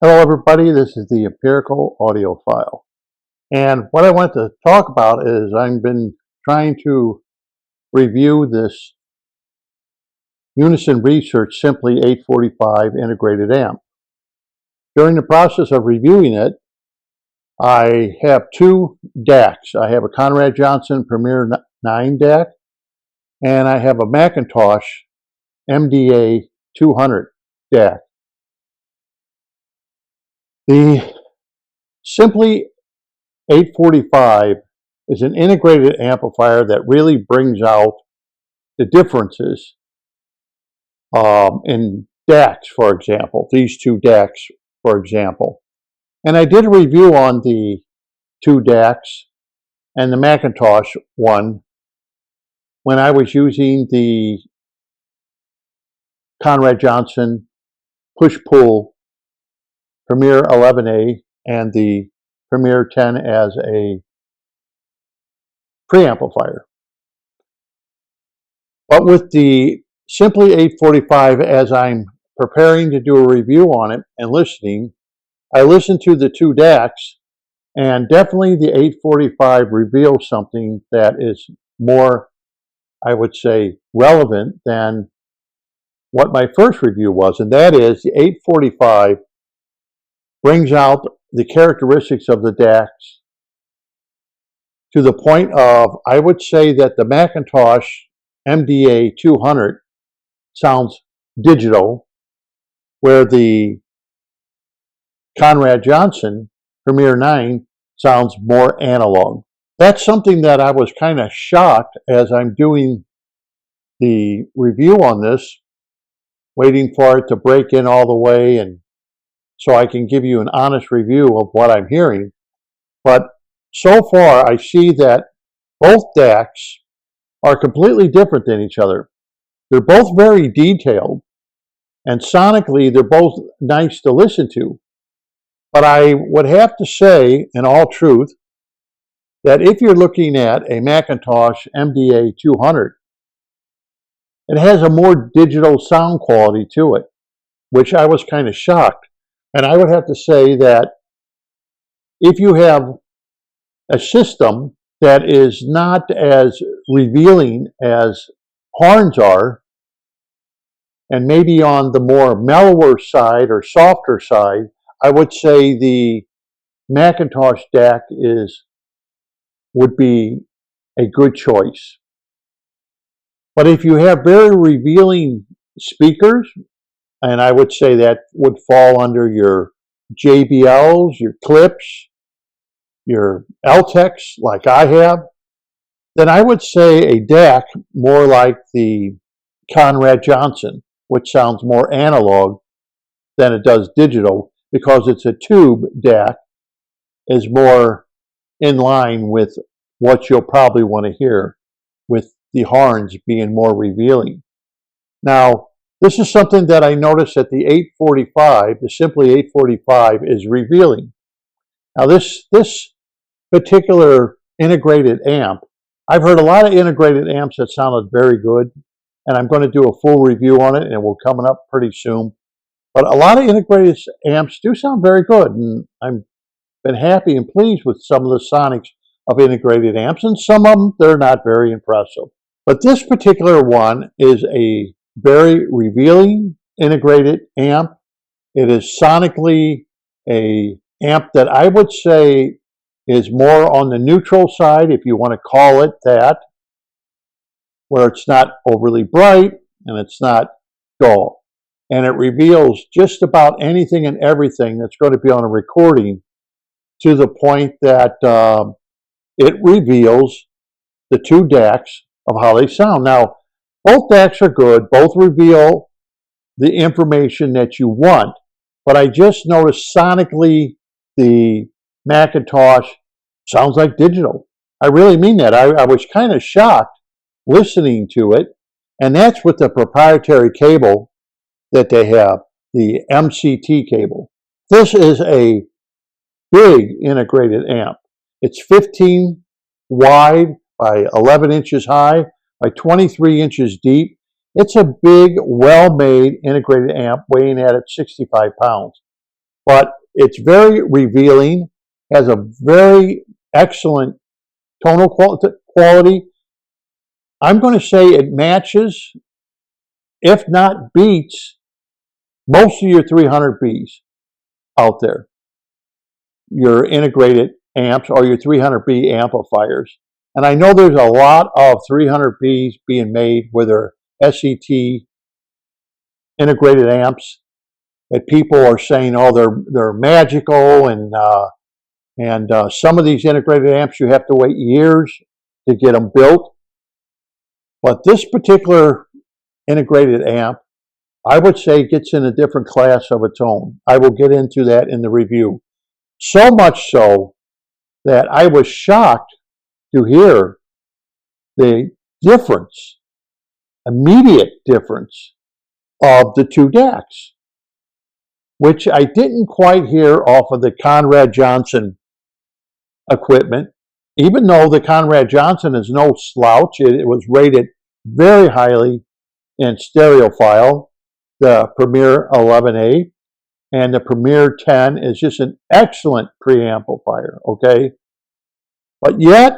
Hello everybody, this is the empirical audio file. And what I want to talk about is I've been trying to review this Unison Research Simply 845 integrated amp. During the process of reviewing it, I have two DACs. I have a Conrad Johnson Premier 9 DAC and I have a McIntosh MDA 200 DAC. The Simply 845 is an integrated amplifier that really brings out the differences in DACs, for example, these two DACs, for example. And I did a review on the two DACs and the McIntosh one when I was using the Conrad Johnson push-pull Premier 11A and the Premier 10 as a preamplifier. But with the Simply 845, as I'm preparing to do a review on it and listening, I listened to the two DACs, and definitely the 845 reveals something that is more, I would say, relevant than what my first review was, and that is the 845 brings out the characteristics of the DACs to the point of, I would say that the McIntosh MDA 200 sounds digital, where the Conrad Johnson Premier 9 sounds more analog. That's something that I was kind of shocked as I'm doing the review on this, waiting for it to break in all the way and so I can give you an honest review of what I'm hearing. But so far, I see that both DACs are completely different than each other. They're both very detailed, and sonically, they're both nice to listen to. But I would have to say, in all truth, that if you're looking at a McIntosh MDA 200, it has a more digital sound quality to it, which I was kind of shocked. And I would have to say that if you have a system that is not as revealing as horns are, and maybe on the more mellower side or softer side, I would say the McIntosh DAC would be a good choice. But if you have very revealing speakers, and I would say that would fall under your JBLs, your Clips, your LTECs like I have, then I would say a DAC more like the Conrad Johnson, which sounds more analog than it does digital, because it's a tube DAC, is more in line with what you'll probably want to hear, with the horns being more revealing. Now, this is something that I noticed at the 845, the Simply 845 is revealing. Now this particular integrated amp, I've heard a lot of integrated amps that sounded very good, and I'm going to do a full review on it, and it will come up pretty soon. But a lot of integrated amps do sound very good, and I've been happy and pleased with some of the sonics of integrated amps, and some of them, they're not very impressive. But this particular one is a very revealing integrated amp. It is sonically an amp that I would say is more on the neutral side, if you want to call it that, where it's not overly bright and it's not dull. And it reveals just about anything and everything that's going to be on a recording, to the point that it reveals the two DACs of how they sound. Now, both DACs are good, both reveal the information that you want, but I just noticed sonically the McIntosh sounds like digital. I really mean that. I was kind of shocked listening to it, and that's with the proprietary cable that they have, the MCT cable. This is a big integrated amp. It's 15 wide by 11 inches high by 23 inches deep. It's a big, well-made integrated amp weighing at 65 pounds. but it's very revealing, has a very excellent tonal quality. I'm going to say it matches, if not beats, most of your 300Bs out there, your integrated amps or your 300B amplifiers. And I know there's a lot of 300Bs being made with their SET integrated amps that people are saying, oh, they're magical, and some of these integrated amps you have to wait years to get them built. But this particular integrated amp, I would say, gets in a different class of its own. I will get into that in the review. So much so that I was shocked to hear the difference, immediate difference, of the two DACs, which I didn't quite hear off of the Conrad Johnson equipment, even though the Conrad Johnson is no slouch. It was rated very highly in stereophile. The Premier 11A and the Premier 10 is just an excellent preamplifier, okay? But yet,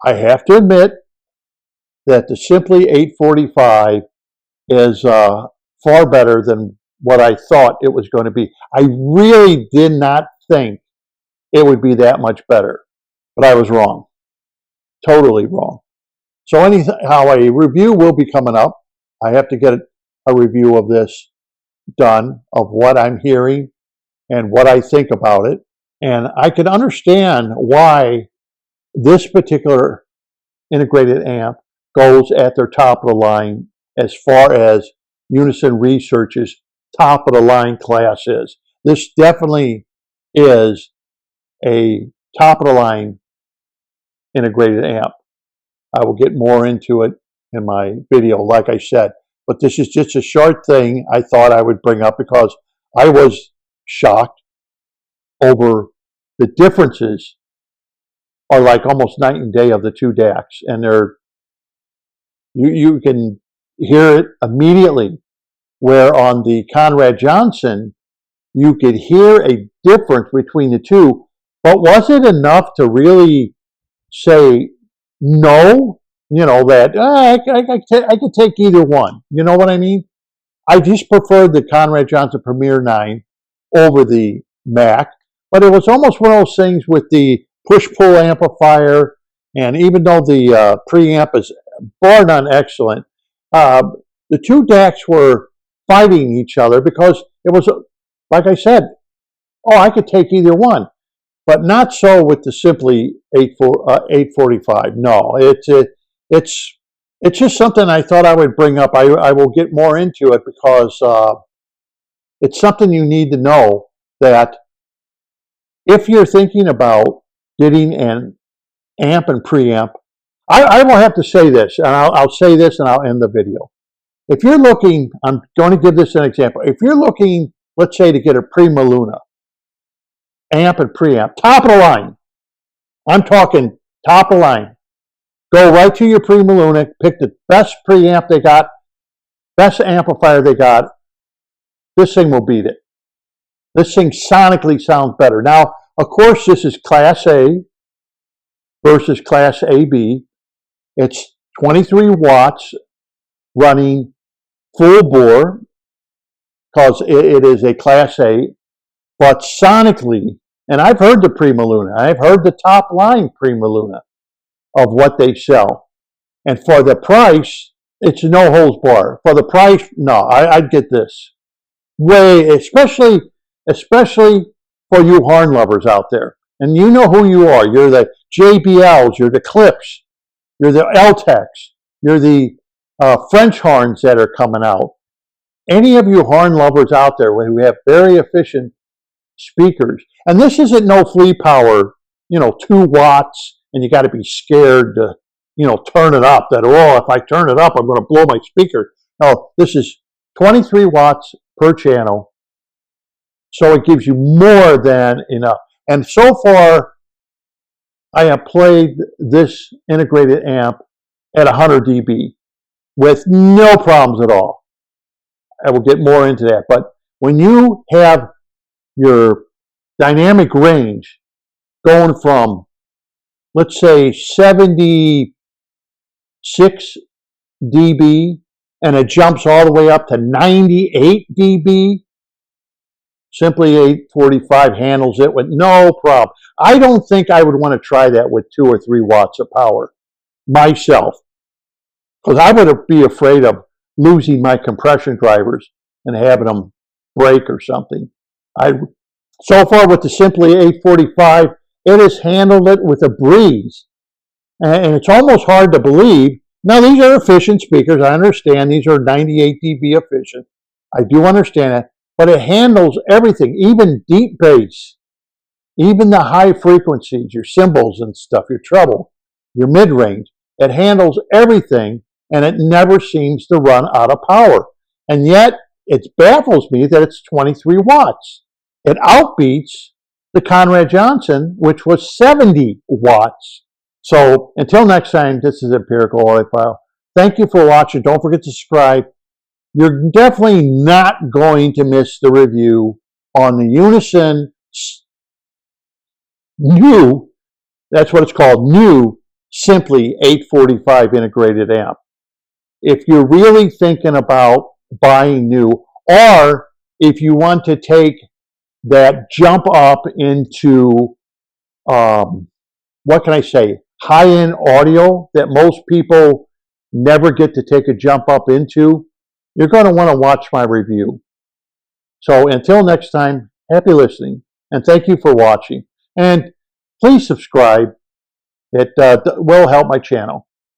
I have to admit that the Simply 845 is far better than what I thought it was going to be. I really did not think it would be that much better, but I was wrong, totally wrong. So anyhow, a review will be coming up. I have to get a review of this done, of what I'm hearing and what I think about it. And I can understand why this particular integrated amp goes at their top of the line as far as Unison Research's top of the line class is. This definitely is a top of the line integrated amp. I will get more into it in my video, like I said. But this is just a short thing I thought I would bring up because I was shocked over the differences are like almost night and day of the two DACs. And you can hear it immediately, where on the Conrad Johnson, you could hear a difference between the two. But was it enough to really say no? You know, that I could take either one. You know what I mean? I just preferred the Conrad Johnson Premier 9 over the Mac, but it was almost one of those things with the push-pull amplifier, and even though the preamp is bar none excellent, the two DACs were fighting each other because it was, like I said, oh, I could take either one. But not so with the Simply 845. No, it's just something I thought I would bring up. I will get more into it because it's something you need to know, that if you're thinking about getting an amp and preamp, I will have to say this, and I'll say this and I'll end the video. If you're looking, I'm going to give this an example. If you're looking, let's say, to get a Prima Luna amp and preamp, top of the line, I'm talking top of the line, go right to your Prima Luna, pick the best preamp they got, best amplifier they got. This thing will beat it. This thing sonically sounds better. Now, of course, this is Class A versus Class AB. It's 23 watts running full bore because it is a Class A, but sonically, and I've heard the Prima Luna, I've heard the top line Prima Luna of what they sell. And for the price, it's no holds bar. For the price, no, I'd get this. Way, especially for you horn lovers out there. And you know who you are. You're the JBLs, you're the Clips, you're the LTECs, you're the French horns that are coming out. Any of you horn lovers out there who have very efficient speakers, and this isn't no flea power, 2 watts, and you got to be scared to, turn it up, that, oh, if I turn it up, I'm going to blow my speaker. No, this is 23 watts per channel, so it gives you more than enough. And so far, I have played this integrated amp at 100 dB with no problems at all. I will get more into that. But when you have your dynamic range going from, let's say, 76 dB, and it jumps all the way up to 98 dB, Simply 845 handles it with no problem. I don't think I would want to try that with 2 or 3 watts of power myself, because I would be afraid of losing my compression drivers and having them break or something. So far with the Simply 845, it has handled it with a breeze. And it's almost hard to believe. Now, these are efficient speakers. I understand these are 98 dB efficient. I do understand that. But it handles everything, even deep bass, even the high frequencies, your cymbals and stuff, your treble, your mid-range. It handles everything, and it never seems to run out of power. And yet, it baffles me that it's 23 watts. It outbeats the Conrad Johnson, which was 70 watts. So until next time, this is Empirical Audiophile. Thank you for watching. Don't forget to subscribe. You're definitely not going to miss the review on the Unison new, that's what it's called, new Simply 845 integrated amp. If you're really thinking about buying new, or if you want to take that jump up into, what can I say, high-end audio that most people never get to take a jump up into, you're going to want to watch my review. So until next time, happy listening, and thank you for watching. And please subscribe. It will help my channel.